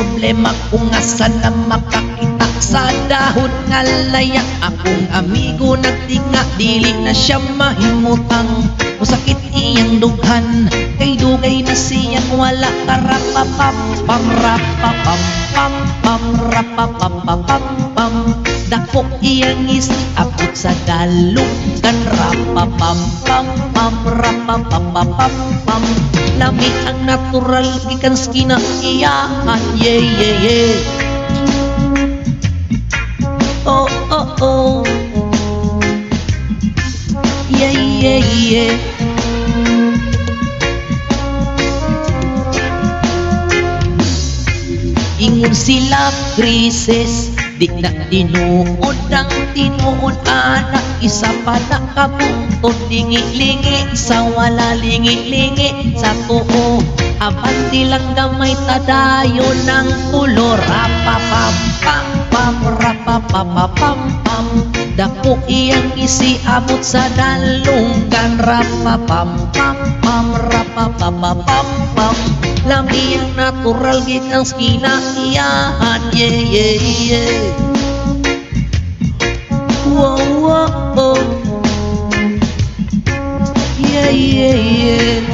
problema kung asan na makakita sa dahon nga layak. Akong amigo nagtinga, dili na siya mahimutang. Masakit iyang dughan, kay dugay na siyang wala. Karapapam pam rapapam pam pam rapapam pam pam. Dako iyang isiabot sa dalugan. Rapapam pam pam rapapam pam pam. Lami ang natural gikan skina iyahan. Yeah yeah yeah. Oh oh oh. Yeah yeah yeah. Ingon sila krisis, di na tinuod ang tinuod. Anak isa pa nakabungtod, lingi-lingi sa wala, lingi-lingi sa tuo. Abante lang gamay tadayo ng tulo. Rapapam pam pam rapapam pam pam. Dako iyang isiabot sa dalunggan. Rapapam pam pam rapapam pam pam. Lami ang natural gitang skina iyahan. Yeah yeah yeah. Wow wow oh. Yeah yeah yeah.